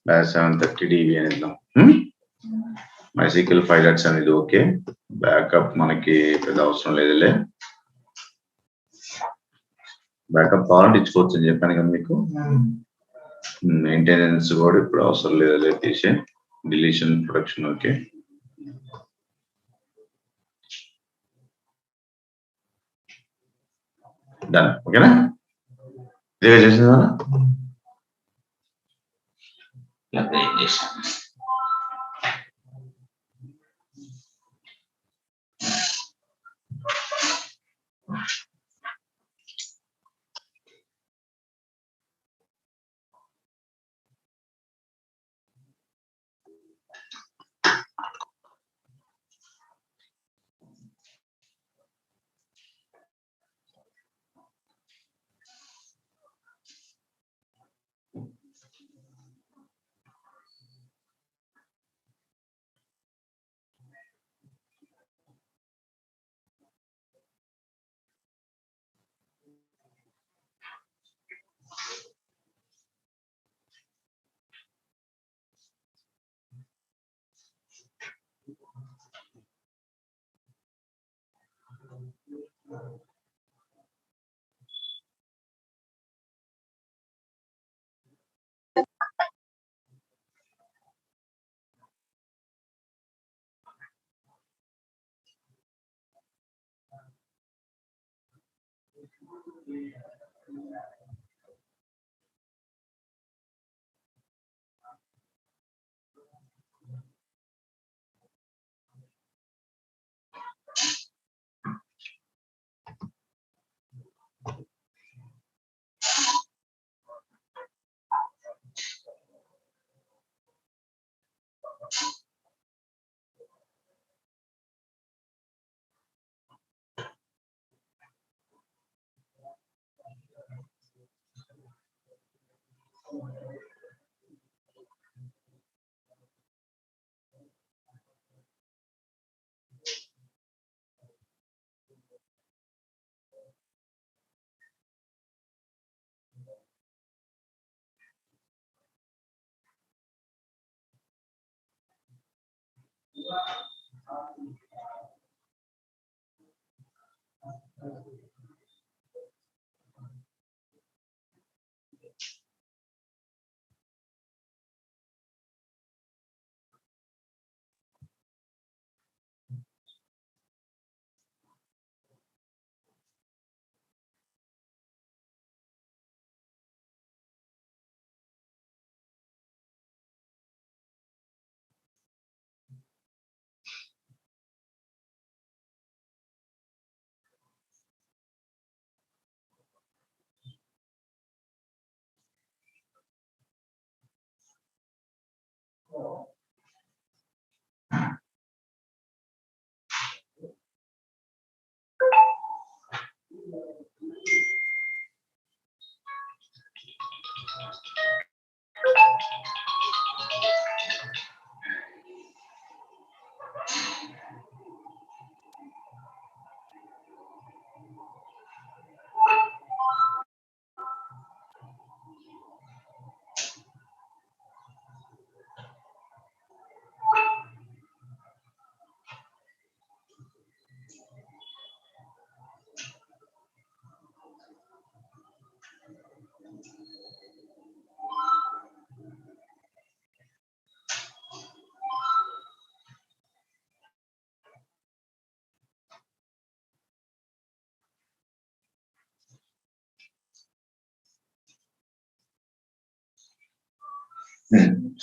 730 dB అని ఇద్దాం. MySQL 5.7 అనేది ఓకే. బ్యాకప్ మనకి పెద్ద అవసరం లేదులే. బ్యాకప్ కావాలంటే ఇచ్చుకోవచ్చు అని చెప్పాను కదా మీకు. మెయింటెనెన్స్ కూడా ఇప్పుడు అవసరం లేదులే, తీసే. Deletion production okay. డన్. ఓకేనా? ఇదే చేసిందా? ఏం చేసాను?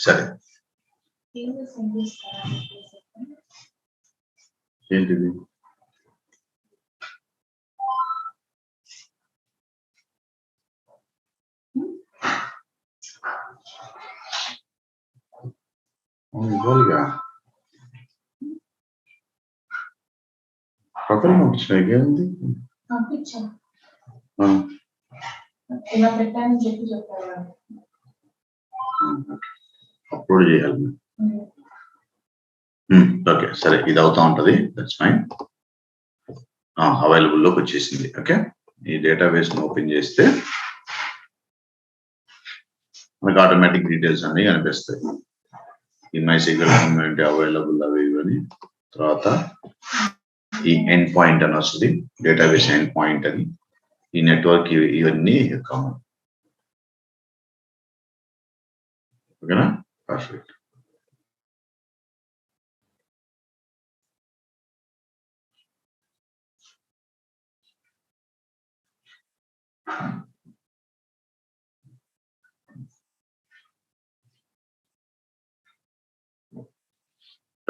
సరే, ఏంటిది? ఇవ్వాలిగా ప్రొఫైల్ పంపించాయి. అప్లోడ్ చేయాలి. ఓకే, సరే, ఇది అవుతా ఉంటది. That's fine. అవైలబుల్ లోకి వచ్చేసింది. ఓకే, ఈ డేటాబేస్ ఓపెన్ చేస్తే మీకు ఆటోమేటిక్ డీటెయిల్స్ అన్ని కనిపిస్తాయి. ఈ MySQL కమ్యూనిటీ అవైలబుల్ అవి ఇవని. తర్వాత ఈ ఎండ్ పాయింట్ అని వస్తుంది, డేటాబేస్ ఎండ్ పాయింట్ అని. ఈ నెట్వర్క్ ఇవన్నీ కామన్. ఓకేనా? పర్ఫెక్ట్.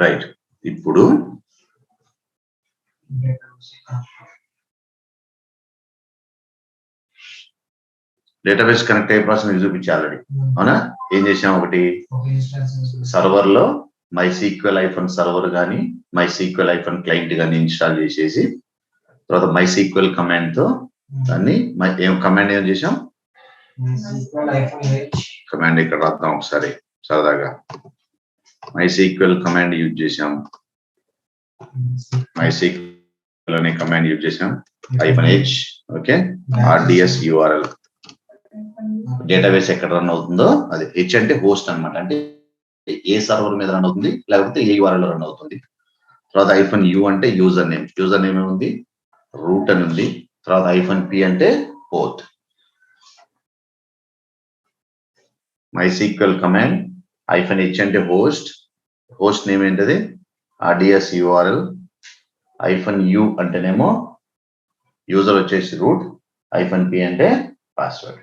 రైట్. ఇప్పుడు డేటాబేస్ కనెక్ట్ అయ్యే ప్రాసెస్ మీకు చూపించాలి ఆల్రెడీ. అవునా? ఏం చేసాం? ఒకటి సర్వర్ లో MySQL సర్వర్ కానీ MySQL క్లయింట్ కానీ ఇన్స్టాల్ చేసేసి, తర్వాత MySQL కమాండ్ తో దాన్ని కమాండ్ ఏం చేసాం? కమాండ్ ఇక్కడ రాద్దాం ఒకసారి సరదాగా. MySQL కమాండ్ యూజ్ చేసాం. MySQL అనే కమాండ్ యూజ్ చేసాం. -h okay, RDS URL. Database ఎక్కడ రన్ అవుతుందో అది. H అంటే హోస్ట్ అన్నమాట, అంటే ఏ సర్వర్ మీద రన్ అవుతుంది, లేకపోతే ఏ URL రన్ అవుతుంది. తర్వాత -u అంటే యూజర్ నేమ్. యూజర్ నేమ్ ఏముంది? రూట్ అని ఉంది. తర్వాత -p అంటే పోర్ట్. MySQL కమాండ్ -h అంటే హోస్ట్, హోస్ట్ నేమ్ ఏంటది? RDS URL. -u అంటేనేమో యూజర్ వచ్చేసి రూట్, -p అంటే పాస్వర్డ్.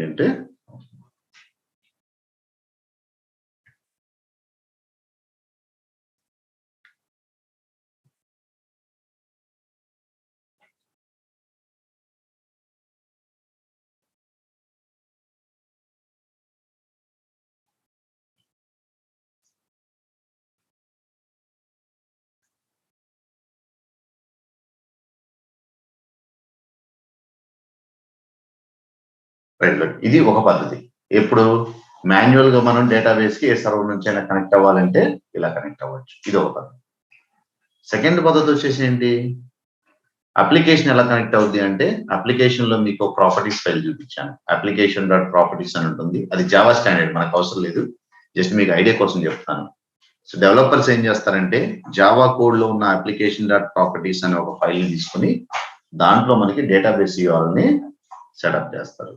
అంటే ఇది ఒక పద్ధతి. ఎప్పుడు మాన్యువల్ గా మనం డేటాబేస్ కి ఏ సర్వర్ నుంచి అయినా కనెక్ట్ అవ్వాలంటే ఇలా కనెక్ట్ అవ్వచ్చు. ఇది ఒక పద్ధతి. సెకండ్ పద్ధతి వచ్చేసి ఏంటి? అప్లికేషన్ ఎలా కనెక్ట్ అవుద్ది అంటే, అప్లికేషన్ లో మీకు ప్రాపర్టీస్ ఫైల్ చూపించాను. application.properties అని ఉంటుంది. అది జావా స్టాండర్డ్, మనకు అవసరం లేదు, జస్ట్ మీకు ఐడియా కోసం చెప్తాను. సో డెవలపర్స్ ఏం చేస్తారంటే, జావా కోడ్ లో ఉన్న application.properties అనే ఒక ఫైల్ ని తీసుకుని దాంట్లో మనకి డేటాబేస్ URL ని సెటప్ చేస్తారు.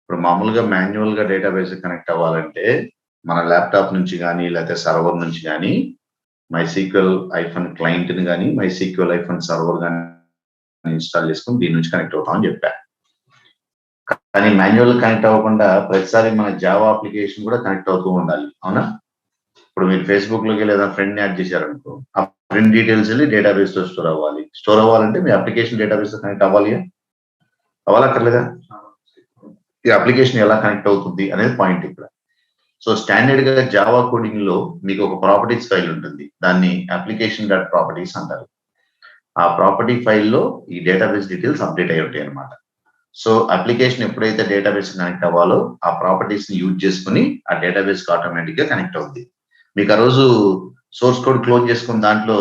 ఇప్పుడు మామూలుగా మాన్యువల్ గా డేటాబేస్ కనెక్ట్ అవ్వాలంటే మన ల్యాప్టాప్ నుంచి కానీ లేకపోతే సర్వర్ నుంచి కానీ MySQL క్లయింట్ ని కానీ MySQL సర్వర్ కానీ ఇన్స్టాల్ చేసుకుని దీని నుంచి కనెక్ట్ అవుతామని చెప్పా. కానీ మాన్యువల్ కనెక్ట్ అవ్వకుండా ప్రతిసారి మన జావా అప్లికేషన్ కూడా కనెక్ట్ అవుతూ ఉండాలి. అవునా? ఇప్పుడు మీరు ఫేస్బుక్ లోకి లేదా ఫ్రెండ్ ని యాడ్ చేశారనుకో, ఆ ఫ్రెండ్ డీటెయిల్స్ వెళ్ళి డేటాబేస్ లో స్టోర్ అవ్వాలి. స్టోర్ అవ్వాలంటే మీ అప్లికేషన్ డేటాబేస్ లో కనెక్ట్ అవ్వాలి. అవ్వాలక్కర్లేదా? ఈ అప్లికేషన్ ఎలా కనెక్ట్ అవుతుంది అనేది పాయింట్ ఇక్కడ. సో స్టాండర్డ్ గా జావా కోడింగ్ లో మీకు ఒక ప్రాపర్టీస్ ఫైల్ ఉంటుంది, దాన్ని application.properties అంటారు. ఆ ప్రాపర్టీ ఫైల్లో ఈ డేటాబేస్ డీటెయిల్స్ అప్డేట్ అయి ఉంటాయి అనమాట. సో అప్లికేషన్ ఎప్పుడైతే డేటాబేస్ కనెక్ట్ అవ్వాలో ఆ ప్రాపర్టీస్ ని యూజ్ చేసుకుని ఆ డేటాబేస్ కి ఆటోమేటిక్ గా కనెక్ట్ అవుతుంది. మీకు ఆ రోజు సోర్స్ కోడ్ క్లోజ్ చేసుకుని దాంట్లో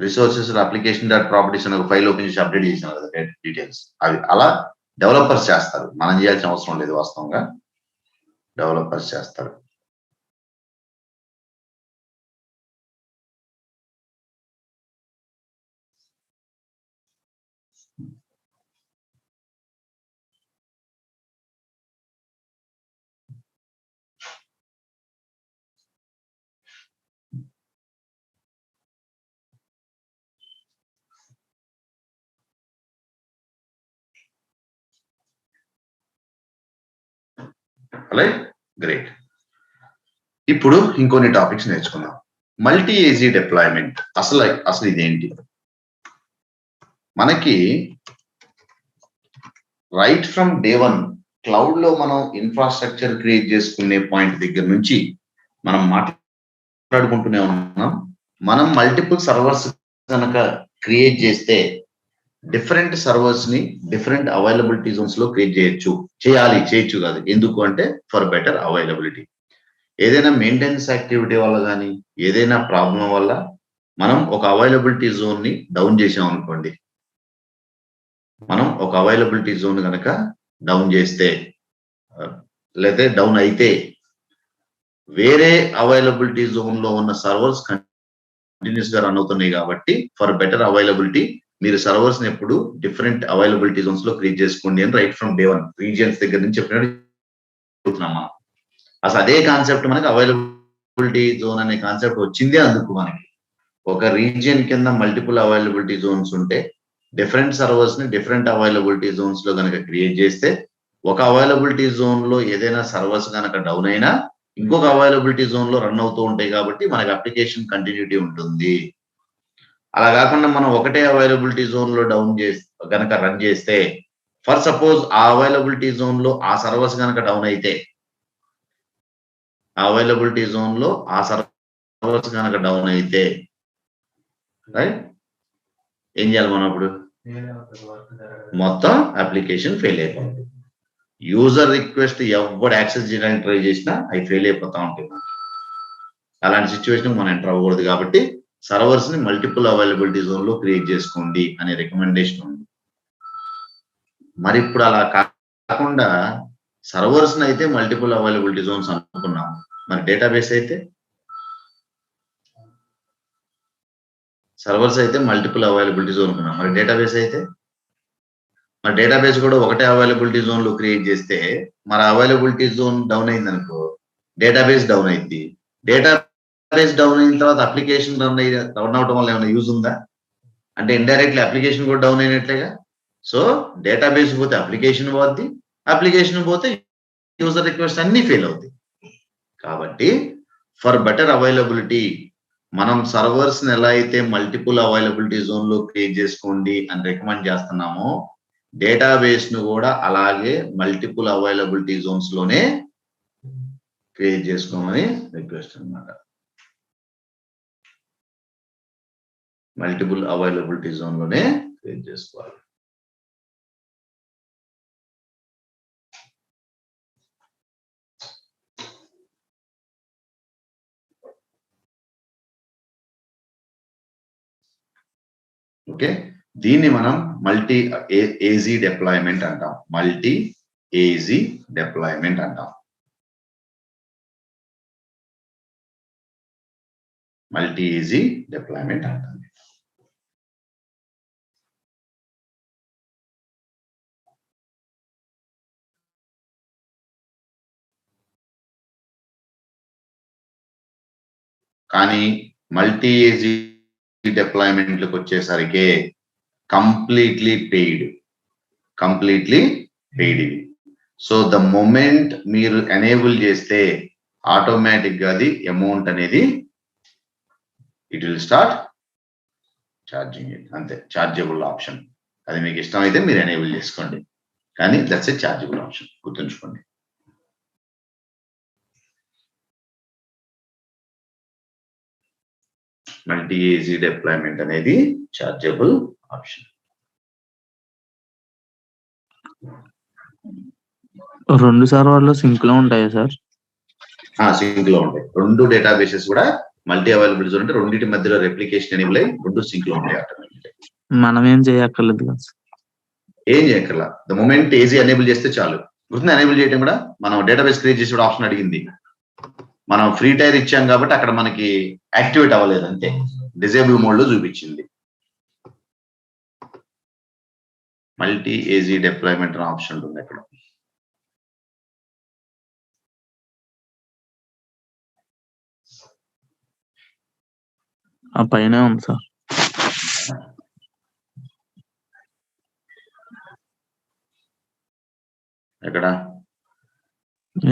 రిసోర్సెస్ application.properties అనే ఒక ఫైల్ ఓపెన్ చేసి అప్డేట్ చేసిన కదా డీటెయిల్స్, అవి అలా డెవలపర్స్ చేస్తారు. మనం చేయాల్సిన అవసరం లేదు, వాస్తవంగా డెవలపర్స్ చేస్తారు. Right, great. ఇప్పుడు ఇంకొన్ని టాపిక్స్ నేర్చుకుందాం. మల్టీ ఏజీ డిప్లాయ్మెంట్ అసలు ఇదేంటి? మనకి రైట్ ఫ్రమ్ డే 1 క్లౌడ్ లో మనం ఇన్ఫ్రాస్ట్రక్చర్ క్రియేట్ చేసుకునే పాయింట్ దగ్గర నుంచి మనం మాట్లాడుకుంటూనే ఉన్నాం. మనం మల్టిపుల్ సర్వర్స్ కనుక క్రియేట్ చేస్తే డిఫరెంట్ సర్వర్స్ ని డిఫరెంట్ అవైలబిలిటీ జోన్స్ లో క్రియేట్ చేయొచ్చు కాదు. ఎందుకు అంటే ఫర్ బెటర్ అవైలబిలిటీ. ఏదైనా మెయింటెనెన్స్ యాక్టివిటీ వల్ల కానీ ఏదైనా ప్రాబ్లం వల్ల మనం ఒక అవైలబిలిటీ జోన్ ని డౌన్ చేసాం అనుకోండి, మనం ఒక అవైలబిలిటీ జోన్ కనుక డౌన్ చేస్తే లేదా డౌన్ అయితే వేరే అవైలబిలిటీ జోన్ లో ఉన్న సర్వర్స్ కంటిన్యూస్ గా రన్ అవుతున్నాయి. కాబట్టి ఫర్ బెటర్ అవైలబిలిటీ మీరు సర్వర్స్ ని ఎప్పుడు డిఫరెంట్ అవైలబిలిటీ జోన్స్ లో క్రియేట్ చేసుకోండి అని రైట్ ఫ్రమ్ డే 1 రీజియన్స్ దగ్గర నుంచి చెప్పినట్టున్నామా. అసలు అదే కాన్సెప్ట్ మనకి అవైలబిలిటీ జోన్ అనే కాన్సెప్ట్ వచ్చిందే అందుకు. మనకి ఒక రీజియన్ కింద మల్టిపుల్ అవైలబిలిటీ జోన్స్ ఉంటే డిఫరెంట్ సర్వర్స్ ని డిఫరెంట్ అవైలబిలిటీ జోన్స్ లో కనుక క్రియేట్ చేస్తే ఒక అవైలబిలిటీ జోన్ లో ఏదైనా సర్వర్స్ కనుక డౌన్ అయినా ఇంకొక అవైలబిలిటీ జోన్ లో రన్ అవుతూ ఉంటాయి. కాబట్టి మనకి అప్లికేషన్ కంటిన్యూటీ ఉంటుంది. అలా కాకుండా మనం ఒకటే అవైలబిలిటీ జోన్ లో డౌన్ చేసి కనుక రన్ చేస్తే ఫర్ సపోజ్ ఆ అవైలబిలిటీ జోన్ లో ఆ సర్వర్స్ కనుక డౌన్ అయితే అవైలబిలిటీ జోన్ లో ఆ సర్వర్స్ కనుక డౌన్ అయితే రైట్ ఏం చేయాలి మనం అప్పుడు? మొత్తం అప్లికేషన్ ఫెయిల్ అయిపోతుంది. యూజర్ రిక్వెస్ట్ ఎవరు యాక్సెస్ చేయడానికి ట్రై చేసినా అవి ఫెయిల్ అయిపోతా ఉంటాయి. అలాంటి సిచ్యువేషన్ మనం ఎంటర్ అవ్వకూడదు. కాబట్టి సర్వర్స్ ని మల్టిపుల్ అవైలబిలిటీ జోన్ లో క్రియేట్ చేసుకోండి అనే రికమెండేషన్ ఉంది. మరి ఇప్పుడు అలా కాకుండా సర్వర్స్ ని అయితే మల్టిపుల్ అవైలబిలిటీ జోన్స్ అనుకున్నాం, మరి డేటాబేస్ అయితే సర్వర్స్ అయితే మల్టిపుల్ అవైలబిలిటీ జోన్ అనుకున్నాం, మరి డేటాబేస్ అయితే మరి డేటాబేస్ కూడా ఒకటే అవైలబిలిటీ జోన్ లో క్రియేట్ చేస్తే మరి అవైలబిలిటీ జోన్ డౌన్ అయింది అనుకో డేటాబేస్ డౌన్ అయింది. డేటాబేస్ డౌన్ అయిన తర్వాత అప్లికేషన్ రన్ అవడం వల్ల ఏమైనా యూజ్ ఉందా? అంటే ఇండైరెక్ట్లీ అప్లికేషన్ కూడా డౌన్ అయినట్లేగా. సో డేటాబేస్ పోతే అప్లికేషన్ పోద్ది, అప్లికేషన్ పోతే యూజర్ రిక్వెస్ట్ అన్ని ఫెయిల్ అవుతాయి. కాబట్టి ఫర్ బెటర్ అవైలబిలిటీ మనం సర్వర్స్ ని ఎలా అయితే మల్టిపుల్ అవైలబిలిటీ జోన్ లో క్రియేట్ చేసుకోండి అని రికమెండ్ చేస్తున్నామో డేటాబేస్ ను కూడా అలాగే మల్టిపుల్ అవైలబిలిటీ జోన్స్ లోనే క్రియేట్ చేసుకోమని రిక్వెస్ట్ అన్నమాట. మల్టిపుల్ అవైలబిలిటీ జోన్ లోనే క్రియేట్ చేసుకోవాలి. ఓకే, దీన్ని మనం మల్టీ ఏజీ డిప్లాయ్మెంట్ అంటాం. మల్టీ ఏజీ డిప్లాయ్మెంట్ అంటాం. మల్టీ ఏజీ డిప్లాయ్మెంట్ అంటాం. కానీ మల్టీ ఏజీ డిప్లాయ్మెంట్లకు వచ్చేసరికి కంప్లీట్లీ పెయిడ్ ఇవి. సో ద మూమెంట్ మీరు ఎనేబుల్ చేస్తే ఆటోమేటిక్ గా అది అమౌంట్ అనేది it will start charging it. అంతే, ఛార్జబుల్ ఆప్షన్. అది మీకు ఇష్టమైతే మీరు ఎనేబుల్ చేసుకోండి, కానీ దట్స్ ఏ ఛార్జబుల్ ఆప్షన్, గుర్తుంచుకోండి. మల్టీ ఏజీ డిప్లాయ్మెంట్ అనేది ఛార్జబుల్ ఆప్షన్. రెండు సర్వర్లు సింక్ లో ఉంటాయా సార్? సింక్ లో ఉంటాయి. రెండు డేటాబేసెస్ కూడా మల్టీ అవైలబిలిటీ అంటే రెండింటి మధ్యలో రెప్లికేషన్ ఎనేబుల్ అయ్యి రెండు సింక్ లో ఉంటాయి. మనం ఏం చేయక్కర్లేదు కదా? ఏం చేయక్కర్లా. ద మూమెంట్ ఏజీ ఎనేబుల్ చేస్తే చాలు. గుర్తుంది, ఎనేబుల్ చేయడం కూడా మనం డేటాబేస్ క్రియేట్ చేసే ఆప్షన్ అడిగింది. మనం ఫ్రీ టైర్ ఇచ్చాం కాబట్టి అక్కడ మనకి యాక్టివేట్ అవ్వలేదు, అంతే, డిజేబుల్ మోడ్ లో చూపించింది. మల్టీ ఏజీ డిప్లాయ్మెంట్ అనే ఆప్షన్ ఉంటుంది అక్కడ. ఆ పైన ఉంది సార్. ఎక్కడ?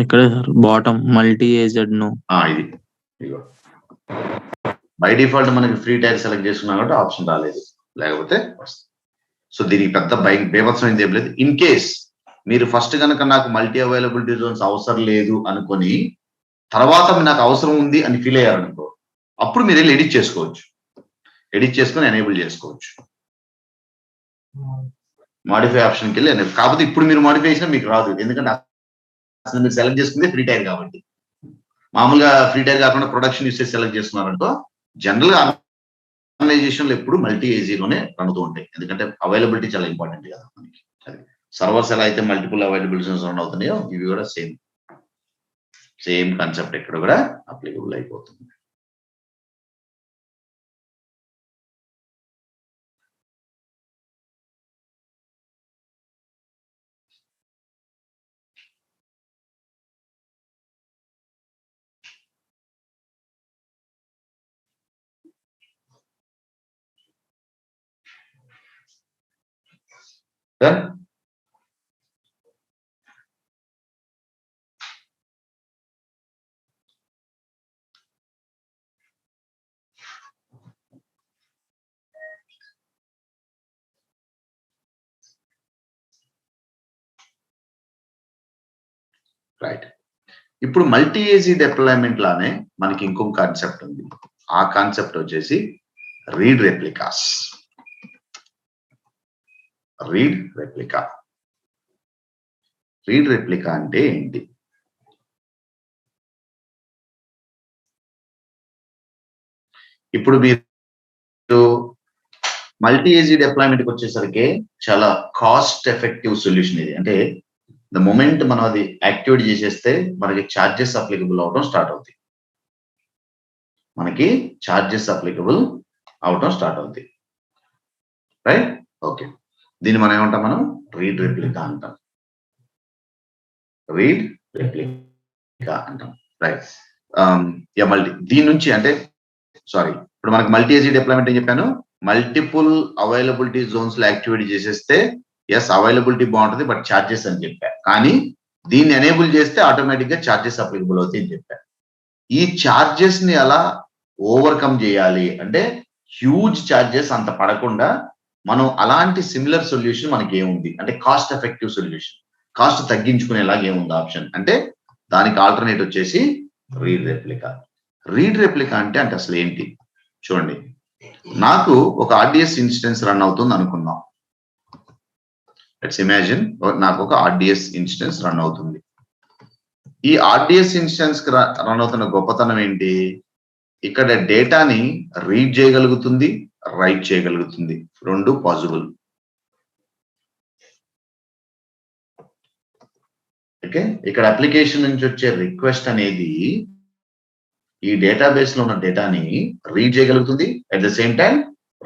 ఇక్కడే sir, bottom multi AZ no. ఇది ఇగో బై డిఫాల్ట్ మనకి ఫ్రీ టైర్ సెలెక్ట్ చేసుకున్నాం కాబట్టి ఆప్షన్ రాలేదు, లేకపోతే వస్తుంది. సో దీనికి పెద్ద బీభత్సమైంది ఏం లేదు. ఇన్ కేస్ మీరు ఫస్ట్ కనుక నాకు మల్టీ అవైలబిలిటీ జోన్స్ అవసరం లేదు అనుకొని తర్వాత నాకు అవసరం ఉంది అని ఫీల్ అయ్యారనుకో, అప్పుడు మీరు వెళ్ళి ఎడిట్ చేసుకోవచ్చు. ఎడిట్ చేసుకొని ఎనేబుల్ చేసుకోవచ్చు. మాడిఫై ఆప్షన్కి వెళ్ళి కాకపోతే ఇప్పుడు మీరు మాడిఫై చేసినా మీకు రాదు, ఎందుకంటే అసలు మీరు సెలెక్ట్ చేసుకుంటే ఫ్రీ టైర్ కాబట్టి. మామూలుగా ఫ్రీ టైర్ కాకుండా ప్రొడక్షన్ యూసేజ్ సెలెక్ట్ చేసుకున్నారనుకో, జనరల్ గా ఆర్గనైజేషన్లు ఎప్పుడు మల్టీ ఏజీలోనే రన్ అవుతూ ఉంటాయి, ఎందుకంటే అవైలబిలిటీ చాలా ఇంపార్టెంట్ కదా మనకి. అది సర్వర్స్ ఎలా అయితే మల్టిపుల్ అవైలబిలిటీస్ రన్ అవుతున్నాయో, ఇవి కూడా సేమ్ కాన్సెప్ట్ ఇక్కడ కూడా అప్లికబుల్ అయిపోతుంది. రైట్. ఇప్పుడు మల్టీ ఏజీ డిప్లాయ్మెంట్ లానే మనకి ఇంకొక కాన్సెప్ట్ ఉంది. ఆ కాన్సెప్ట్ వచ్చేసి రీడ్ రెప్లికాస్. రీడ్ రెప్లికా అంటే ఏంటి? ఇప్పుడు మీరు మల్టీ ఏజీ డిప్లాయ్మెంట్కి వచ్చేసరికి చాలా కాస్ట్ ఎఫెక్టివ్ సొల్యూషన్ ఇది. అంటే ద మూమెంట్ మనం అది యాక్టివేట్ చేసేస్తే మనకి ఛార్జెస్ అప్లికబుల్ అవడం స్టార్ట్ అవుతాయి. రైట్. ఓకే, దీన్ని మనం ఏమంటాం? మనం రీడ్ రెప్లికా అంటాం. రైట్. మల్టీ దీని నుంచి అంటే ఇప్పుడు మనకి మల్టీ ఏజీ డిప్లాయ్మెంట్ ఏం చెప్పాను? మల్టిపుల్ అవైలబిలిటీ జోన్స్ లో యాక్టివేట్ చేసేస్తే ఎస్ అవైలబిలిటీ బాగుంటుంది, బట్ ఛార్జెస్ అని చెప్పా. కానీ దీన్ని ఎనేబుల్ చేస్తే ఆటోమేటిక్ గా ఛార్జెస్ అప్లికబుల్ అవుతాయి అని చెప్పా. ఈ ఛార్జెస్ ని అలా ఓవర్కమ్ చేయాలి అంటే హ్యూజ్ ఛార్జెస్ అంత పడకుండా మనం అలాంటి సిమిలర్ సొల్యూషన్ మనకి ఏముంది అంటే కాస్ట్ ఎఫెక్టివ్ సొల్యూషన్, కాస్ట్ తగ్గించుకునేలాగా ఏముంది ఆప్షన్ అంటే దానికి ఆల్టర్నేట్ వచ్చేసి రీడ్ రెప్లికా అంటే అసలు ఏంటి చూడండి. నాకు ఒక ఆర్డిఎస్ ఇన్స్టెన్స్ రన్ అవుతుంది అనుకుందాం. లెట్స్ ఇమాజిన్ నాకు ఒక ఆర్డిఎస్ ఇన్స్టెన్స్ రన్ అవుతుంది. ఈ ఆర్డిఎస్ ఇన్స్టెన్స్ కి రన్ అవుతున్న గొప్పతనం ఏంటి? ఇక్కడ డేటాని రీడ్ చేయగలుగుతుంది, రైట్ చేయగలుగుతుంది, రెండు పాసిబుల్. ఓకే, ఇక్కడ అప్లికేషన్ నుంచి వచ్చే రిక్వెస్ట్ అనేది ఈ డేటాబేస్ లో ఉన్న డేటాని రీడ్ చేయగలుగుతుంది, at the same time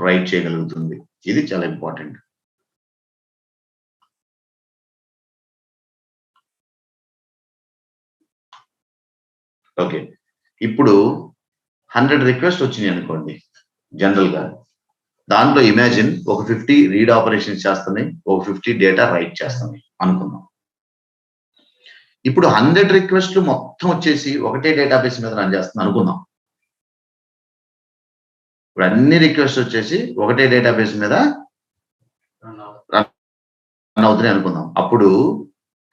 write చేయగలుగుతుంది. ఇది చాలా ఇంపార్టెంట్. ఓకే, ఇప్పుడు 100 రిక్వెస్ట్ వచ్చినాయి అనుకోండి. జనరల్ గా దాంట్లో ఇమాజిన్ ఒక 50 రీడ్ ఆపరేషన్స్ చేస్తున్నాయి, ఒక 50 డేటా రైట్ చేస్తున్నాయి అనుకుందాం. ఇప్పుడు 100 రిక్వెస్ట్లు మొత్తం వచ్చేసి ఒకటే డేటాబేస్ మీద రన్ చేస్తుంది అనుకుందాం. ఇప్పుడు అన్ని రిక్వెస్ట్ వచ్చేసి ఒకటే డేటాబేస్ మీద రన్ అవుతున్నాయి అనుకుందాం. అప్పుడు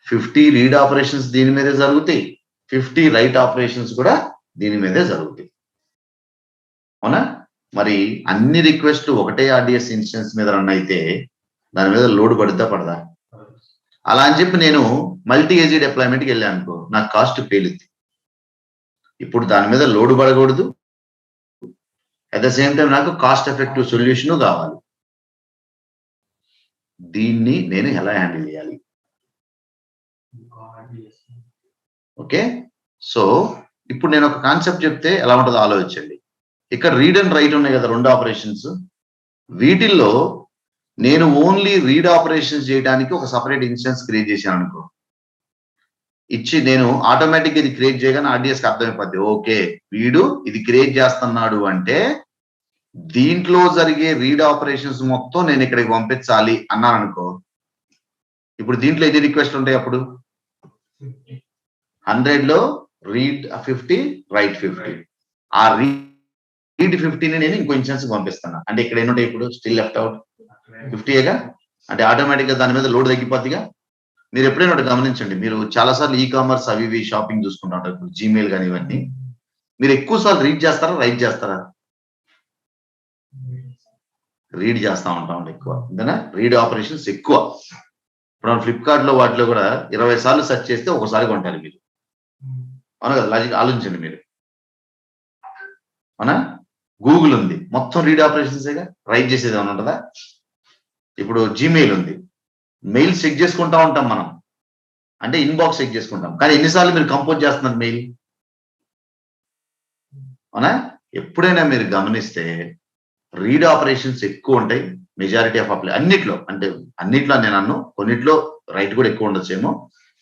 50 రీడ్ ఆపరేషన్స్ దీని మీదే జరుగుతాయి, 50 రైట్ ఆపరేషన్స్ కూడా దీని మీదే జరుగుతాయి. అవునా? మరి అన్ని రిక్వెస్ట్లు ఒకటే ఆర్డిఎస్ ఇన్స్టెన్స్ మీద రన్ అయితే దాని మీద లోడ్ పడుద్దా పడదా? అలా అని చెప్పి నేను మల్టీ ఏజీ డిప్లాయ్మెంట్కి వెళ్ళాను అనుకో, నాకు కాస్ట్ పేలుద్ది. ఇప్పుడు దాని మీద లోడ్ పడకూడదు, అట్ ద సేమ్ టైం నాకు కాస్ట్ ఎఫెక్టివ్ సొల్యూషన్ కావాలి. దీన్ని నేను ఎలా హ్యాండిల్ చేయాలి? ఓకే, సో ఇప్పుడు నేను ఒక కాన్సెప్ట్ చెప్తే ఎలా ఉంటుందో ఆలోచించండి. ఇక్కడ రీడ్ అండ్ రైట్ ఉన్నాయి కదా, రెండు ఆపరేషన్స్. వీటిల్లో నేను ఓన్లీ రీడ్ ఆపరేషన్స్ చేయడానికి ఒక సపరేట్ ఇన్స్టెన్స్ క్రియేట్ చేశాను అనుకో, ఇచ్చి నేను ఆటోమేటిక్ ఇది క్రియేట్ చేయగానే ఆర్డిఎస్కి అర్థమైపోద్ది, ఓకే వీడు ఇది క్రియేట్ చేస్తున్నాడు అంటే దీంట్లో జరిగే రీడ్ ఆపరేషన్స్ మొత్తం నేను ఇక్కడికి పంపించాలి అన్నాను అనుకో. ఇప్పుడు దీంట్లో ఎన్ని రిక్వెస్ట్ ఉంటాయి? అప్పుడు 100లో రీడ్ 50, రైట్ 50. ఆ రీడ్ 50ని నేను ఇంకో ఇన్స్టెన్స్ పంపిస్తాను అంటే ఇక్కడ ఎన్ని ఉంటాయి? ఇప్పుడు స్టిల్ లెఫ్ట్ అవుట్ 50ఏగా. అంటే ఆటోమేటిక్ గా దాని మీద లోడ్ తగ్గిపోద్దిగా. మీరు ఎప్పుడైనా ఒకటి గమనించండి, మీరు చాలాసార్లు ఈ కామర్స్ అవి ఇవి షాపింగ్ చూసుకుంటా ఉంటారు, ఇప్పుడు జీమెయిల్ కానీ ఇవన్నీ. మీరు ఎక్కువ సార్లు రీడ్ చేస్తారా, రైట్ చేస్తారా? రీడ్ చేస్తా ఉంటాం ఎక్కువ, అంతేనా? రీడ్ ఆపరేషన్స్ ఎక్కువ. ఇప్పుడు ఫ్లిప్కార్ట్ లో వాటిలో కూడా 20 సార్లు సెర్చ్ చేస్తే ఒకసారి కొంటారు మీరు. అవునా కదా? లాజిక్ ఆలోచించండి మీరు. అవునా? గూగుల్ ఉంది, మొత్తం రీడ్ ఆపరేషన్సేగా, రైట్ చేసేది ఏమైనా ఉంటుందా? ఇప్పుడు జీమెయిల్ ఉంది, మెయిల్ చెక్ చేసుకుంటా ఉంటాం మనం, అంటే ఇన్బాక్స్ చెక్ చేసుకుంటాం, కానీ ఎన్నిసార్లు మీరు కంపోజ్ చేస్తున్నారు మెయిల్? అవునా? ఎప్పుడైనా మీరు గమనిస్తే రీడ్ ఆపరేషన్స్ ఎక్కువ ఉంటాయి మెజారిటీ ఆఫ్ అన్నిట్లో, అంటే అన్నిట్లో నేను అన్ను, కొన్నిట్లో రైట్ కూడా ఎక్కువ ఉండొచ్చేమో,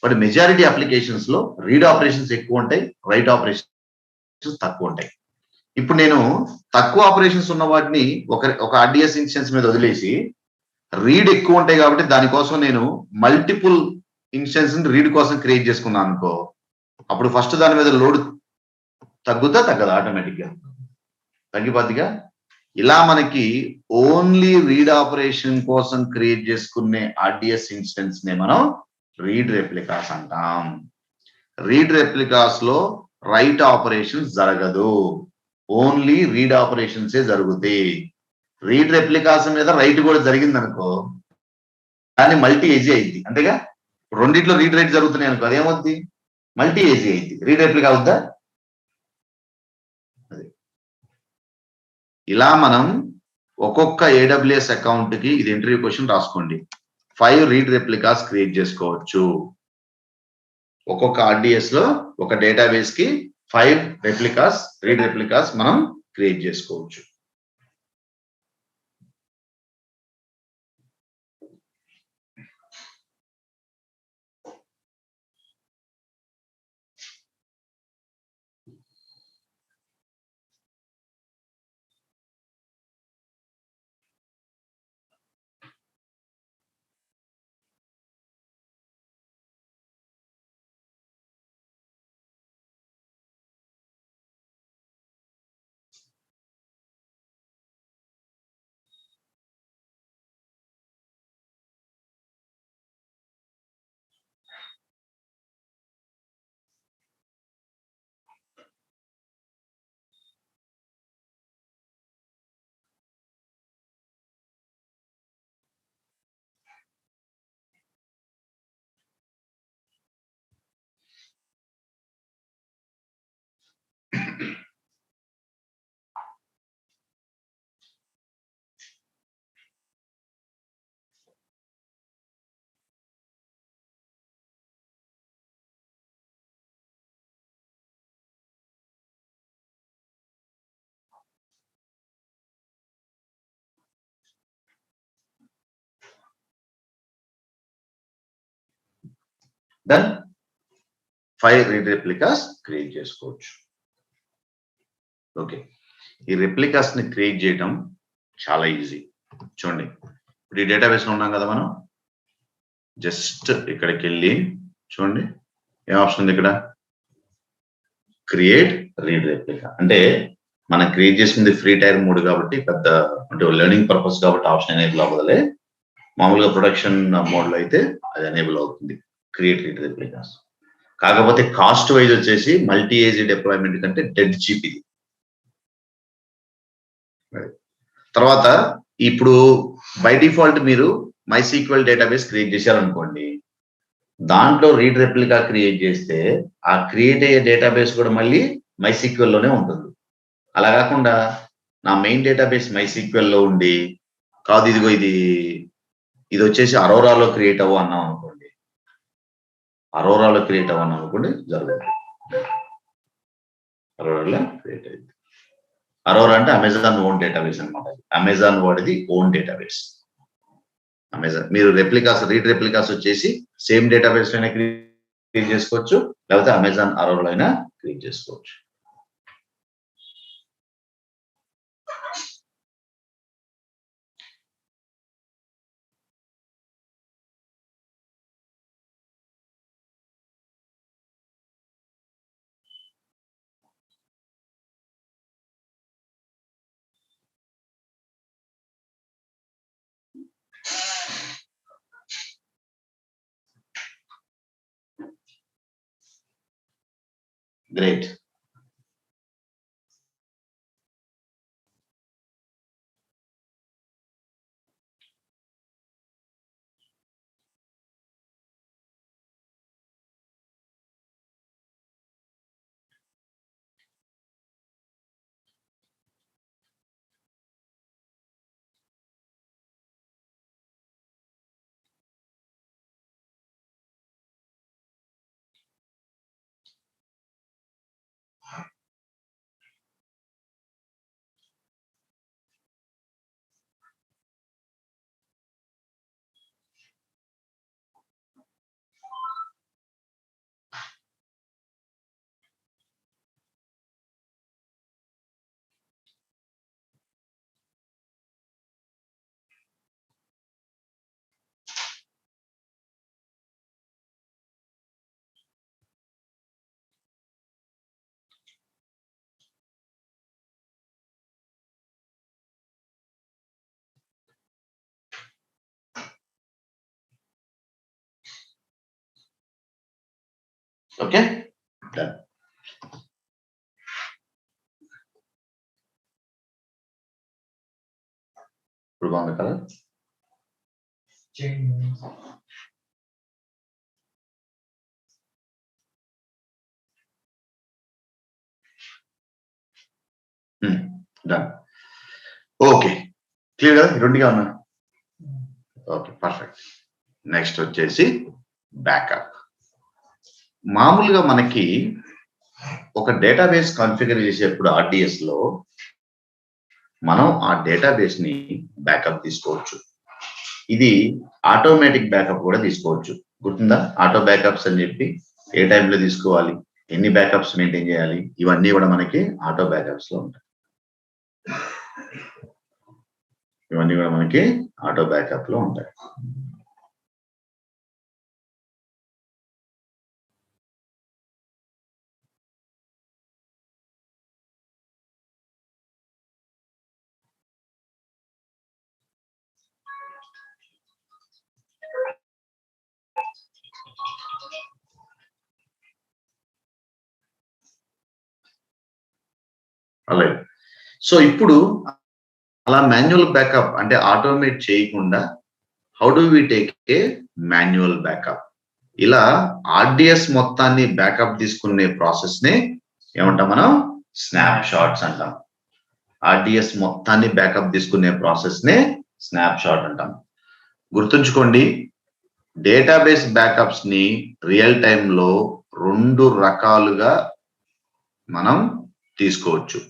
బట్ మెజారిటీ అప్లికేషన్స్ లో రీడ్ ఆపరేషన్స్ ఎక్కువ ఉంటాయి, రైట్ ఆపరేషన్స్ తక్కువ ఉంటాయి. ఇప్పుడు నేను తక్కువ ఆపరేషన్స్ ఉన్న వాటిని ఒక ఆర్డిఎస్ ఇన్స్టెన్స్ మీద వదిలేసి రీడ్ ఎక్కువ ఉంటాయి కాబట్టి దానికోసం నేను మల్టిపుల్ ఇన్స్టెన్స్ రీడ్ కోసం క్రియేట్ చేసుకున్నాను అనుకో, అప్పుడు ఫస్ట్ దాని మీద లోడ్ తగ్గదా? ఆటోమేటిక్ గా తగ్గిపోద్దిగా. ఇలా మనకి ఓన్లీ రీడ్ ఆపరేషన్ కోసం క్రియేట్ చేసుకునే ఆర్డిఎస్ ఇన్స్టెన్స్ నే మనం రీడ్ రెప్లికాస్ అంటాం. రీడ్ రెప్లికాస్ లో రైట్ ఆపరేషన్స్ జరగదు, ఓన్లీ రీడ్ ఆపరేషన్సే జరుగుతాయి. రీడ్ రెప్లికాస్ మీద రైట్ కూడా జరిగింది అనుకో, దాన్ని మల్టీ ఏజీ అయింది, అంతేగా. రెండిట్లో రీడ్ రైట్ జరుగుతున్నాయి అనుకో, అదేమవుద్ది? మల్టీ ఏజీ అయింది, రీడ్ రెప్లికా అవుద్దా? ఇలా మనం ఒక్కొక్క ఏడబ్ల్యూఎస్ అకౌంట్ కి, ఇది ఇంటర్వ్యూ క్వశ్చన్ రాసుకోండి, 5 రీడ్ రెప్లికాస్ క్రియేట్ చేసుకోవచ్చు. ఒక్కొక్క ఆర్డిఎస్ లో ఒక డేటాబేస్ కి 5 రెప్లికాస్, రీడ్ రెప్లికాస్ మనం క్రియేట్ చేసుకోవచ్చు. దెన్ 5 రీడ్ రెప్లికాస్ క్రియేట్ చేసుకోవచ్చు. ఓకే, ఈ రెప్లికాస్ ని క్రియేట్ చేయడం చాలా ఈజీ. చూడండి, ఇప్పుడు ఈ డేటాబేస్ లో ఉన్నాం కదా మనం, జస్ట్ ఇక్కడికి వెళ్ళి చూడండి ఏం ఆప్షన్ ఉంది ఇక్కడ, క్రియేట్ రీడ్ రెప్లికా. అంటే మనం క్రియేట్ చేసింది ఫ్రీ టైర్ మోడ్ కాబట్టి పెద్ద, అంటే లెర్నింగ్ పర్పస్ కాబట్టి ఆప్షన్ ఎనేబుల్ అవ్వదులే. మామూలుగా ప్రొడక్షన్ మోడ్ లో అయితే అది ఎనేబుల్ అవుతుంది, క్రియేట్ రీడ్ రెప్లికాస్. కాకపోతే కాస్ట్ వైజ్ వచ్చేసి మల్టీ ఏజీ డిప్లాయ్మెంట్ కంటే డెడ్ చీప్ ఇది. తర్వాత ఇప్పుడు బై డిఫాల్ట్ మీరు MySQL డేటాబేస్ క్రియేట్ చేశారనుకోండి, దాంట్లో రీడ్ రెప్లికా క్రియేట్ చేస్తే ఆ క్రియేట్ అయ్యే డేటాబేస్ కూడా మళ్ళీ MySQL లోనే ఉంటుంది. అలా కాకుండా నా మెయిన్ డేటాబేస్ MySQL లో ఉండి, కాదు ఇదిగో ఇది వచ్చేసి అరోరాలో క్రియేట్ అవ్వ అన్నాం అనుకోండి, అరోరాలో క్రియేట్ అవ్వన్నాం అనుకోండి, జరుగుతుంది. అరోరాలో క్రియేట్ అయింది. అరోరా అంటే అమెజాన్ ఓన్ డేటాబేస్ అనమాట, అమెజాన్ వాడిది ఓన్ డేటాబేస్. అమెజాన్ మీరు రెప్లికాస్, రీడ్ రెప్లికాస్ వచ్చేసి సేమ్ డేటాబేస్ అయినా క్రియేట్ చేసుకోవచ్చు, లేకపోతే అమెజాన్ అరోరాలో అయినా క్రియేట్ చేసుకోవచ్చు. గ్రేట్. Okay, done. ఇప్పుడు బాగుంది కదా. డన్. ఓకే, క్లియర్ కదా, రెండుగా ఉన్నా. Okay, perfect. నెక్స్ట్ వచ్చేసి బ్యాకప్. మామూలుగా మనకి ఒక డేటాబేస్ కాన్ఫిగర్ చేసేప్పుడు ఆర్డిఎస్ లో మనం ఆ డేటాబేస్ ని బ్యాకప్ తీసుకోవచ్చు. ఇది ఆటోమేటిక్ బ్యాకప్ కూడా తీసుకోవచ్చు. గుర్తుందా, ఆటో బ్యాకప్స్ అని చెప్పి ఏ టైంలో తీసుకోవాలి, ఎన్ని బ్యాకప్స్ మెయింటైన్ చేయాలి, ఇవన్నీ కూడా మనకి ఆటో బ్యాకప్స్ లో ఉంటాయి. ఇవన్నీ కూడా మనకి ఆటో బ్యాకప్ లో ఉంటాయి. అలాగే. సో ఇప్పుడు అలా మాన్యువల్ బ్యాకప్ అంటే ఆటోమేట్ చేయకుండా how do we take a manual backup? ఇలా ఆర్డిఎస్ మొత్తాన్ని బ్యాకప్ తీసుకునే ప్రాసెస్ ని ఏమంటాం మనం? స్నాప్ షాట్స్ అంటాం. ఆర్డిఎస్ మొత్తాన్ని బ్యాకప్ తీసుకునే ప్రాసెస్ ని స్నాప్ షాట్ అంటాం. గుర్తుంచుకోండి, డేటాబేస్ బ్యాకప్స్ ని రియల్ టైంలో 2 రకాలుగా మనం తీసుకోవచ్చు.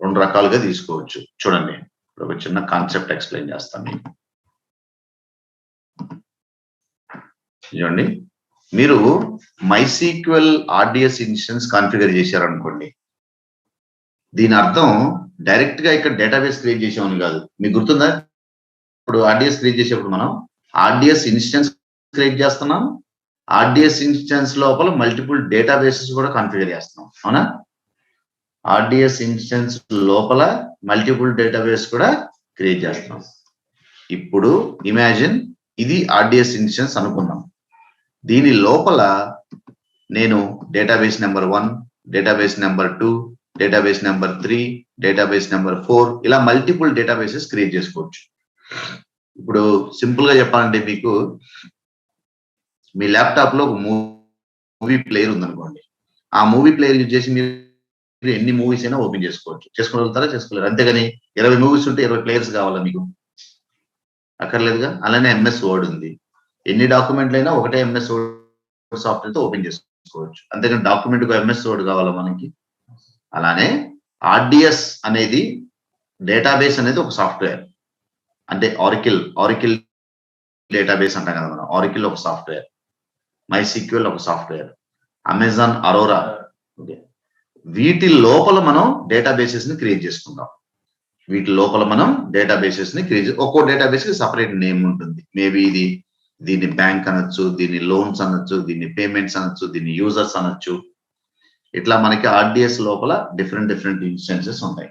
2 రకాలుగా తీసుకోవచ్చు. చూడండి, ఒక చిన్న కాన్సెప్ట్ ఎక్స్ప్లెయిన్ చేస్తాను మీకు. చూడండి, మీరు MySQL ఆర్డిఎస్ ఇన్స్టెన్స్ కాన్ఫిగర్ చేశారనుకోండి, దీని అర్థం డైరెక్ట్ గా ఇక్కడ డేటాబేస్ క్రియేట్ చేసామని కాదు. మీకు గుర్తుందా, ఇప్పుడు ఆర్డిఎస్ క్రియేట్ చేసేప్పుడు మనం ఆర్డిఎస్ ఇన్స్టెన్స్ క్రియేట్ చేస్తున్నాం. ఆర్డిఎస్ ఇన్స్టెన్స్ లోపల మల్టిపుల్ డేటాబేసెస్ కూడా కాన్ఫిగర్ చేస్తున్నాం, అవునా? ఆర్డిఎస్ ఇన్స్టెన్స్ లోపల మల్టిపుల్ డేటాబేస్ కూడా క్రియేట్ చేస్తున్నాం. ఇప్పుడు ఇమాజిన్ ఇది ఆర్డిఎస్ ఇన్స్టెన్స్ అనుకున్నాం. దీని లోపల నేను database number 1, database number 2, database number 3, database number 4 ఇలా మల్టిపుల్ డేటాబేసెస్ క్రియేట్ చేసుకోవచ్చు. ఇప్పుడు సింపుల్ గా చెప్పాలంటే, మీకు మీ ల్యాప్టాప్ లో ఒక మూవీ ప్లేయర్ ఉందనుకోండి. ఆ మూవీ ప్లేయర్ యూజ్ చేసి మీరు ఎన్ని మూవీస్ అయినా ఓపెన్ చేసుకోవచ్చు. చేసుకోగలుగుతారా? చేసుకోలేరు. అంతేగాని 20 మూవీస్ ఉంటే 20 ప్లేయర్స్ కావాలా మీకు? అక్కర్లేదుగా. అలానే ఎంఎస్ వర్డ్ ఉంది. ఎన్ని డాక్యుమెంట్లు అయినా ఒకటే ఎంఎస్ వర్డ్ సాఫ్ట్వేర్ తో ఓపెన్ చేసుకోవచ్చు. అంతేగాని డాక్యుమెంట్ కు ఎంఎస్ వర్డ్ కావాలా మనకి? అలానే ఆర్డిఎస్ అనేది, డేటాబేస్ అనేది ఒక సాఫ్ట్వేర్. అంటే ఆరికిల్ డేటాబేస్ అంటాం కదా మనం. ఆరికిల్ ఒక సాఫ్ట్వేర్, MySQL ఒక సాఫ్ట్వేర్, అమెజాన్ అరోరా. వీటి లోపల మనం డేటాబేసెస్ ని క్రియేట్ చేసుకుంటాం. ఒక్కో డేటాబేస్ కి సపరేట్ నేమ్ ఉంటుంది. మేబీ దీన్ని బ్యాంక్ అనొచ్చు, దీన్ని లోన్స్ అనొచ్చు, దీన్ని పేమెంట్స్ అనొచ్చు, దీన్ని యూజర్స్ అనొచ్చు. ఇట్లా మనకి ఆర్డిఎస్ లోపల డిఫరెంట్ ఇన్స్టెన్సెస్ ఉంటాయి.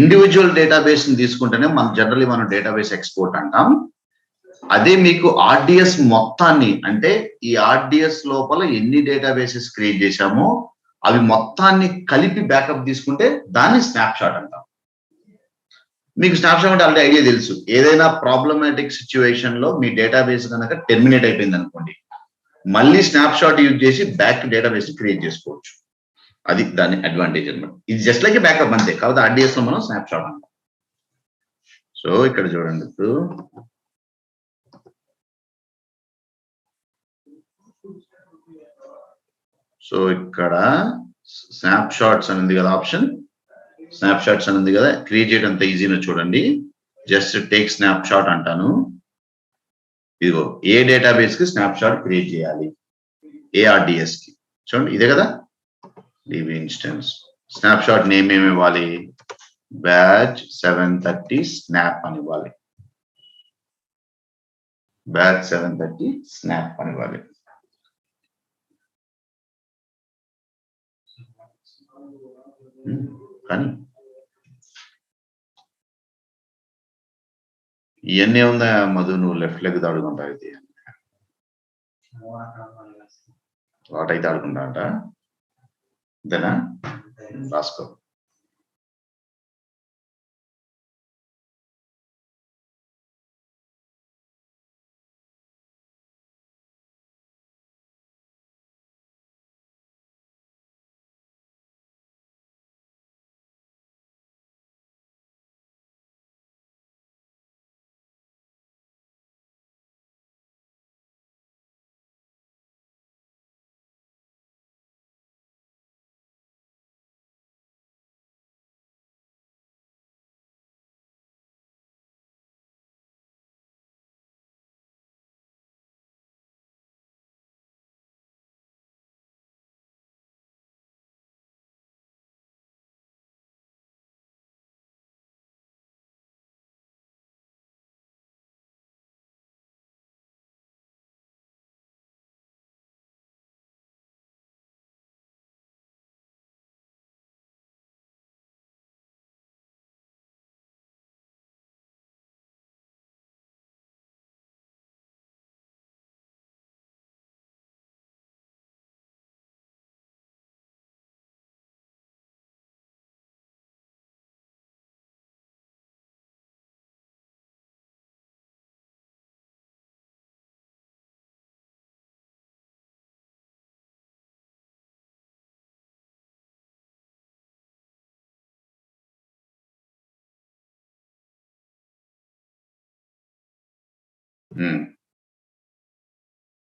ఇండివిజువల్ డేటాబేస్ ని తీసుకుంటేనే జనరల్లీ మనం డేటాబేస్ ఎక్స్పోర్ట్ అంటాం. అదే మీకు ఆర్డిఎస్ మొత్తాన్ని, అంటే ఈ ఆర్డిఎస్ లోపల ఎన్ని డేటాబేసెస్ క్రియేట్ చేశామో అవి మొత్తాన్ని కలిపి బ్యాకప్ తీసుకుంటే దాన్ని స్నాప్ షాట్ అంటాం. మీకు స్నాప్ షాట్ అంటే ఆల్రెడీ ఐడియా తెలుసు. ఏదైనా ప్రాబ్లమాటిక్ సిచ్యువేషన్ లో మీ డేటాబేస్ కనుక టెర్మినేట్ అయిపోయింది అనుకోండి, మళ్ళీ స్నాప్ షాట్ యూజ్ చేసి బ్యాక్ డేటాబేస్ క్రియేట్ చేసుకోవచ్చు. అది దాని అడ్వాంటేజ్ అన్నమాట. ఇది జస్ట్ లైక్ బ్యాకప్ అంతే. కాబట్టి ఆర్డిఎస్ లో మనం స్నాప్ షాట్ అంటాం. సో ఇక్కడ చూడండి, ఇప్పుడు సో ఇక్కడ స్నాప్ షాట్స్ అని ఉంది కదా, ఆప్షన్ స్నాప్ షాట్స్ అని ఉంది కదా, క్రియేట్ చేయడం అంత ఈజీనో చూడండి. జస్ట్ టేక్ స్నాప్ షాట్ అంటాను. ఇదిగో ఏ డేటాబేస్ కి స్నాప్ షాట్ క్రియేట్ చేయాలి, ఏ ఆర్డిఎస్ కి. చూడండి ఇదే కదా dB instance. Snap shot name ఏమి ఇవ్వాలి, బ్యాచ్ 730 స్నాప్ అని ఇవ్వాలి. బ్యాచ్ 730 స్నాప్ అని ఇవ్వాలి. కానీ ఇవన్నీ ఉందా మధు, నువ్వు లెఫ్ట్ లెగ్ ఆడుకుంటావు. ఇది వాట్ అయితే ఆడుకుంటా అంట, అంతేనా? రాసుకో.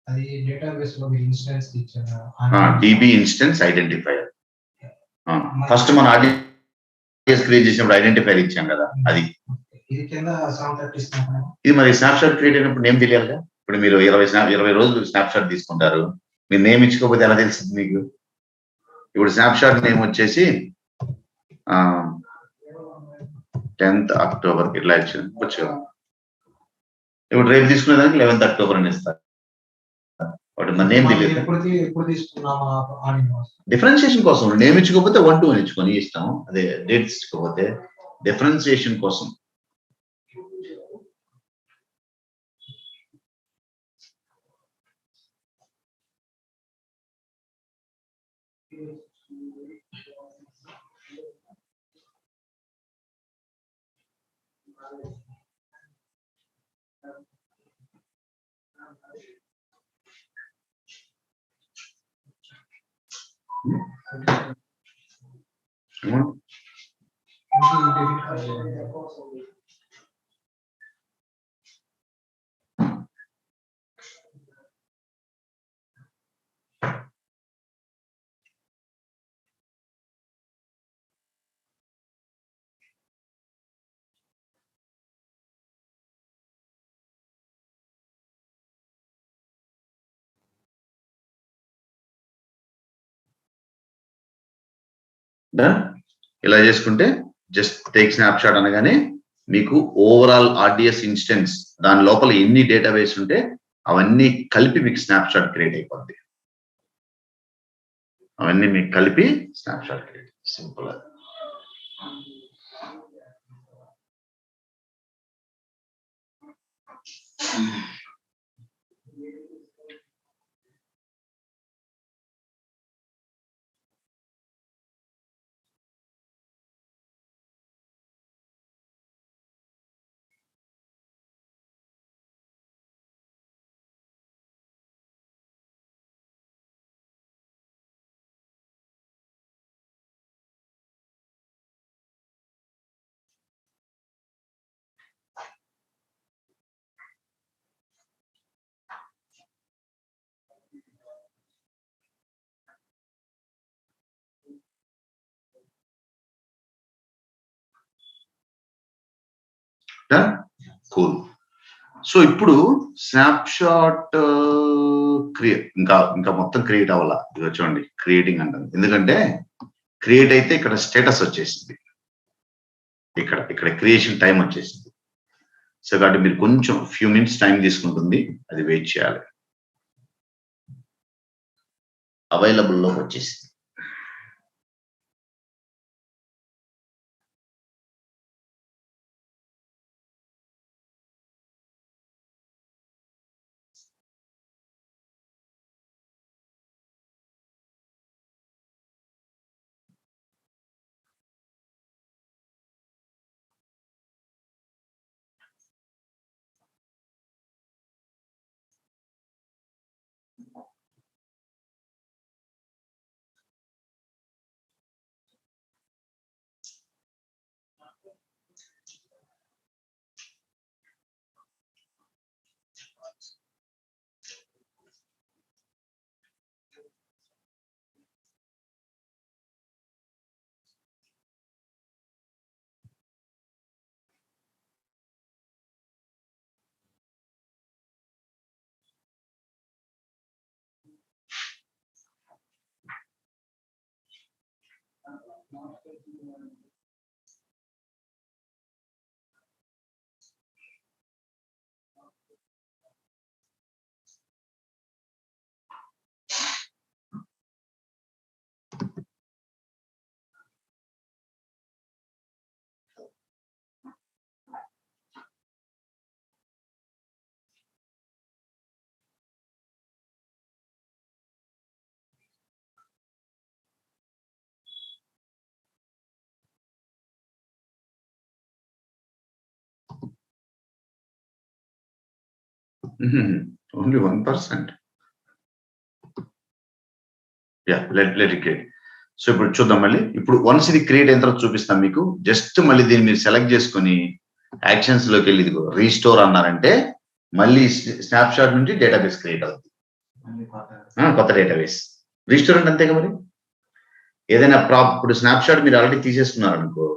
అది డేటాబేస్ లో ఇన్స్టెన్స్ ఇచ్చారు. DB instance identifier. ఫస్ట్ మనం ఆర్డిఎస్ క్రియేట్ చేసినప్పుడు ఐడెంటిఫైయర్ ఇచ్చాం కదా, అది. ఇది కింద 730 స్నాప్. ఇది మరి స్నాప్ షాట్ క్రియేట్ అయినప్పుడు నేమ్ తెలియాలిగా. ఇప్పుడు మీరు 20 రోజులు స్నాప్ షాట్ తీసుకుంటారు, మీరు నేమ్ ఇచ్చుకోకపోతే ఎలా తెలుస్తుంది మీకు? ఇప్పుడు స్నాప్ షాట్ నేమ్ వచ్చేసి 10th October ఇట్లా ఇచ్చింది వచ్చు కదా. ఇప్పుడు రేపు తీసుకునేదానికి 11th October అని ఇస్తారు. వాటి మన నేమ్ తెలియదు. డిఫరెన్షియేషన్ కోసం నేమ్ ఇచ్చుకోకపోతే 1 2 అని ఇచ్చుకొని ఇస్తాం. అదే డేట్స్ ఇచ్చుకోకపోతే డిఫరెన్షియేషన్ కోసం. ఇలా చేసుకుంటే జస్ట్ టేక్ స్నాప్ షాట్ అనగానే మీకు ఓవరాల్ ఆర్డిఎస్ ఇన్స్టెన్స్ దాని లోపల ఎన్ని డేటాబేస్ ఉంటే అవన్నీ కలిపి మీకు స్నాప్ షాట్ క్రియేట్ అయిపోద్ది. అవన్నీ మీకు కలిపి snap shot create. Simple. Cool. So ఇప్పుడు స్నాప్షాట్ క్రియేట్ ఇంకా మొత్తం క్రియేట్ అవ్వాలా. ఇది చూడండి క్రియేటింగ్ అంటారు, ఎందుకంటే క్రియేట్ అయితే ఇక్కడ స్టేటస్ వచ్చేసింది, ఇక్కడ క్రియేషన్ టైం వచ్చేసింది. సో కాబట్టి మీరు కొంచెం ఫ్యూ మినిట్స్ టైం తీసుకుంటుంది, అది వెయిట్ చేయాలి. అవైలబుల్లోకి వచ్చేసింది. Only 1%. Yeah, let it create. So ఇప్పుడు చూద్దాం మళ్ళీ. ఇప్పుడు వన్స్ ఇది క్రియేట్ అయిన తర్వాత చూపిస్తాం మీకు. జస్ట్ మళ్ళీ దీన్ని మీరు సెలెక్ట్ చేసుకొని యాక్షన్స్ లోకి వెళ్ళి ఇదిగో రీస్టోర్ అన్నారంటే మళ్ళీ స్నాప్షాట్ నుంచి డేటాబేస్ క్రియేట్ అవుతుంది, కొత్త డేటాబేస్. రీస్టోర్ అంటే అంతేగా మరి. ఏదైనా ఇప్పుడు స్నాప్షాట్ మీరు ఆల్రెడీ తీసేసుకున్నారు అనుకో,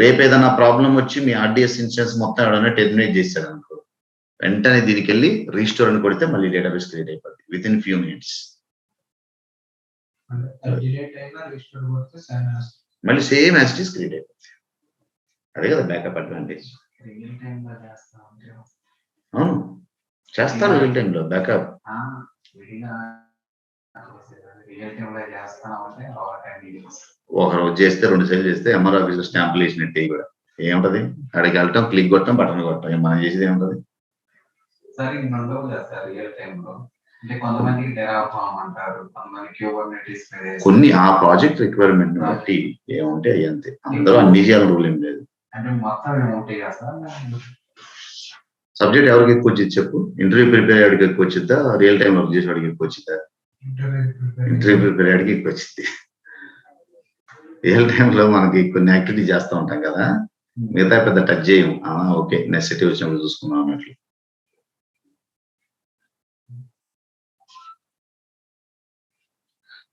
రేపు ఏదైనా ప్రాబ్లం వచ్చి మీ ఆర్డిఎస్ ఇన్స్టెన్స్ మొత్తం ఎవరైనా టెర్మినేట్ చేశాడు అనుకో, వెంటనే దీనికి వెళ్ళి రీస్టోర్ అని కొడితే మళ్ళీ డేటాబేస్ క్రియేట్ అయిపోతుంది విత్ ఇన్ ఫ్యూ మినిట్స్. మళ్ళీ same as it is create అయిపోతుంది. అదే కదా బ్యాకప్ అడ్వాంటేజ్. అవును చేస్తారు రియల్ టైమ్ లో బ్యాకప్. ఒకరోజు చేస్తే 2 సార్లు చేస్తే ఎంఆర్ ఆఫీస్ లో స్టాంపులు వేసినట్టే కూడా ఏముంటది, అక్కడికి వెళ్ళటం క్లిక్ కొట్టడం బటన్ కొట్టడం, మనం చేసేది ఏముంటది. కొన్ని ఆ ప్రాజెక్ట్ రిక్వైర్మెంట్ బట్టి ఏముంటే అవి అంతే, అందరూ అన్ని చేయాలని రూల్ ఏం లేదు. సబ్జెక్ట్ ఎవరికి ఎక్కువ వచ్చింది చెప్పు. ఇంటర్వ్యూ ప్రిపేర్ అయ్యాడికి ఎక్కువ వచ్చిద్దా, రియల్ టైం వర్క్ చేసేవాడికి ఎక్కువ వచ్చిద్దా? ఇంటర్వ్యూ ప్రిపేర్ అయ్యాడికి ఎక్కువ వచ్చింది. రియల్ టైంలో మనకి కొన్ని యాక్టివిటీ చేస్తూ ఉంటాం కదా, మిగతా పెద్ద టచ్ చేయం. ఓకే నెసెసిటీ వచ్చినప్పుడు చూసుకున్నాం అన్నట్లు.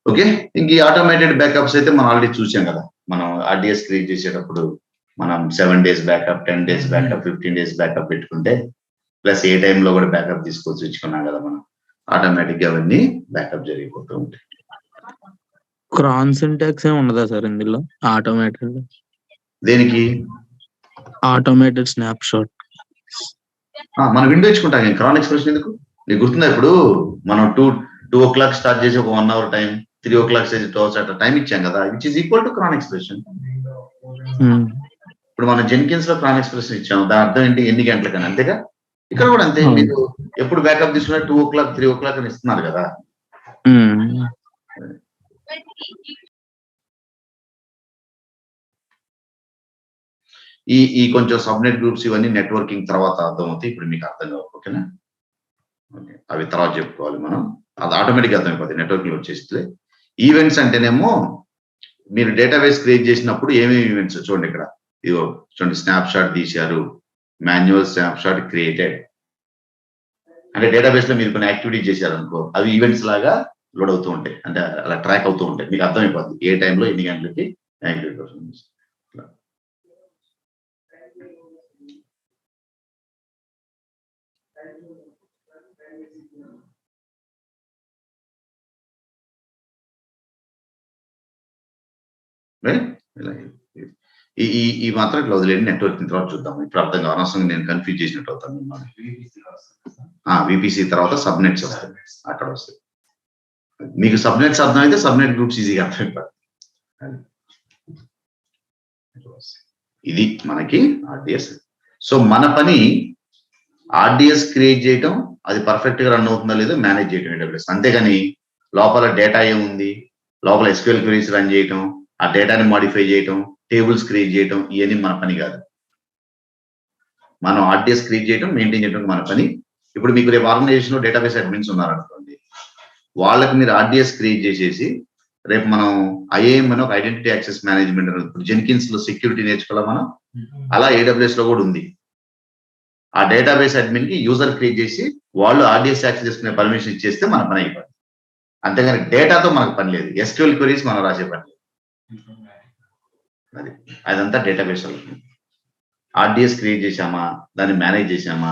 ఓకే, ఇంక ఈ ఆటోమేటెడ్ బ్యాకప్స్ అయితే మనం ఆల్రెడీ చూసాం కదా. మనం ఆర్డిఎస్ క్రియేట్ చేసేటప్పుడు మనం 7 days backup, 10 days backup, 15 days backup పెట్టుకుంటే ప్లస్ ఏ టైంలో కూడా బ్యాకప్ తీసుకొచ్చి ఇచ్చుకున్నాం కదా మనం. ఆటోమేటిక్ గా అవన్నీ బ్యాకప్ జరిగిపోతూ ఉంటాయి. క్రాన్ సింటాక్స్ ఏమి ఉండదా సార్ ఇందులో? ఆటోమేటెడ్ దేనికి? ఆటోమేటెడ్ స్నాప్ షాట్ మనం విండో ఇచ్చుకుంటాం. క్రాన్ ఎక్స్ప్రెషన్ ఎందుకు నీకు గుర్తుందా? ఇప్పుడు మనం 2 o'clock స్టార్ట్ చేసి ఒక 1 hour టైం, 3 o'clock 2 hours అట్లా టైం ఇచ్చాం కదా, which is equal to cron expression. ఇప్పుడు మనం జెన్కిన్స్ లో క్రాన్ ఎక్స్ప్రెషన్ ఇచ్చాము, దాని అర్థం ఏంటి? ఎన్ని గంటలకని, అంతేగా. ఇక్కడ కూడా అంతే, మీరు ఎప్పుడు బ్యాకప్ తీసుకున్నా 2 o'clock 3 o'clock అని ఇస్తున్నారు కదా. ఈ కొంచెం సబ్నెట్ గ్రూప్స్ ఇవన్నీ నెట్వర్కింగ్ తర్వాత అర్థమవుతాయి, ఇప్పుడు మీకు అర్థం కావు. ఓకేనా, ఓకే, అవి తర్వాత చెప్పుకోవాలి మనం. అది ఆటోమేటిక్గా అర్థమైపోతుంది నెట్వర్కింగ్ వచ్చేస్తే. ఈవెంట్స్ అంటేనేమో మీరు డేటాబేస్ క్రియేట్ చేసినప్పుడు ఏమేమి ఈవెంట్స్ చూడండి ఇక్కడ, ఇదిగో చూడండి, స్నాప్ షాట్ తీశారు, మాన్యువల్ స్నాప్ షాట్ క్రియేటెడ్ అంటే డేటాబేస్ లో మీరు కొన్ని యాక్టివిటీ చేశారనుకో, అవి ఈవెంట్స్ లాగా లోడ్ అవుతూ ఉంటాయి, అంటే అలా ట్రాక్ అవుతూ ఉంటాయి, మీకు అర్థమైపోతుంది ఏ టైంలో ఎన్ని గంటలకి యాక్టివిటీ వస్తుంది. ఈ మాత్రం ఇట్లా వదిలేండి, నెట్వర్కింగ్ తర్వాత చూద్దాం. ఇప్పుడు అర్థం కాదు, అనవసరంగా నేను కన్ఫ్యూజ్ చేసినట్టు అవుతాను. విపిసి తర్వాత సబ్నెట్స్ వస్తాయి, అక్కడ వస్తాయి. మీకు సబ్నెట్స్ అర్థం అయితే సబ్నెట్ గ్రూప్స్ ఈజీగా అర్థమైపోతుంది. ఇది మనకి ఆర్డిఎస్. సో మన పని ఆర్డిఎస్ క్రియేట్ చేయటం, అది పర్ఫెక్ట్ గా రన్ అవుతుందా లేదో మేనేజ్ చేయటం AWS. అంతేగాని లోపల డేటా ఏముంది, లోపల SQL క్వెరీస్ రన్ చేయటం, ఆ డేటాని మాడిఫై చేయటం, టేబుల్స్ క్రియేట్ చేయటం, ఇవన్నీ మన పని కాదు. మనం ఆర్డిఎస్ క్రియేట్ చేయటం, మెయింటైన్ చేయడం మన పని. ఇప్పుడు మీకు రేపు ఆర్గనైజేషన్ లో డేటాబేస్ అడ్మిన్స్ ఉన్నారనుకోండి, వాళ్ళకి మీరు ఆర్డిఎస్ క్రియేట్ చేసేసి, రేపు మనం IAM అని ఒక ఐడెంటిటీ యాక్సెస్ మేనేజ్మెంట్, ఇప్పుడు జెన్కిన్స్ లో సెక్యూరిటీ నేర్చుకోవాలి మనం, అలా AWS లో కూడా ఉంది. ఆ డేటాబేస్ అడ్మిన్ కి యూజర్ క్రియేట్ చేసి వాళ్ళు ఆర్డిఎస్ యాక్సెస్ చేసుకునే పర్మిషన్ ఇచ్చేస్తే మన పని అయిపోయింది. అంతేగాని డేటాతో మనకు పని లేదు, SQL క్వెరీస్ మనం రాసే పని లేదు. అదంతా డేటాబేస్ అవుతుంది. ఆర్డిఎస్ క్రియేట్ చేసామా, దాన్ని మేనేజ్ చేసామా,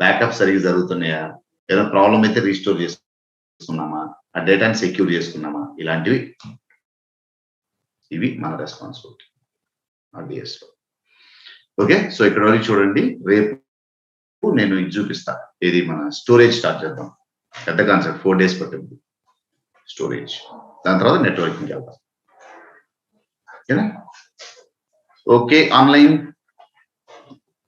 బ్యాకప్ సరిగ్గా జరుగుతున్నాయా, ఏదైనా ప్రాబ్లం అయితే రీస్టోర్ చేసుకున్నామా, ఆ డేటాని సెక్యూర్ చేసుకున్నామా, ఇలాంటివి ఇవి మన రెస్పాన్సిబిలిటీ ఆర్డిఎస్ లో. ఓకే, సో ఇక్కడ వరకు చూడండి. రేపు నేను ఇది చూపిస్తా, ఇది మన స్టోరేజ్ స్టార్ట్ చేద్దాం. పెద్ద కాన్సెప్ట్, 4 days పట్టింది స్టోరేజ్. దాని తర్వాత నెట్వర్కింగ్ వెళ్దాం. ఓకేనా? Okay, online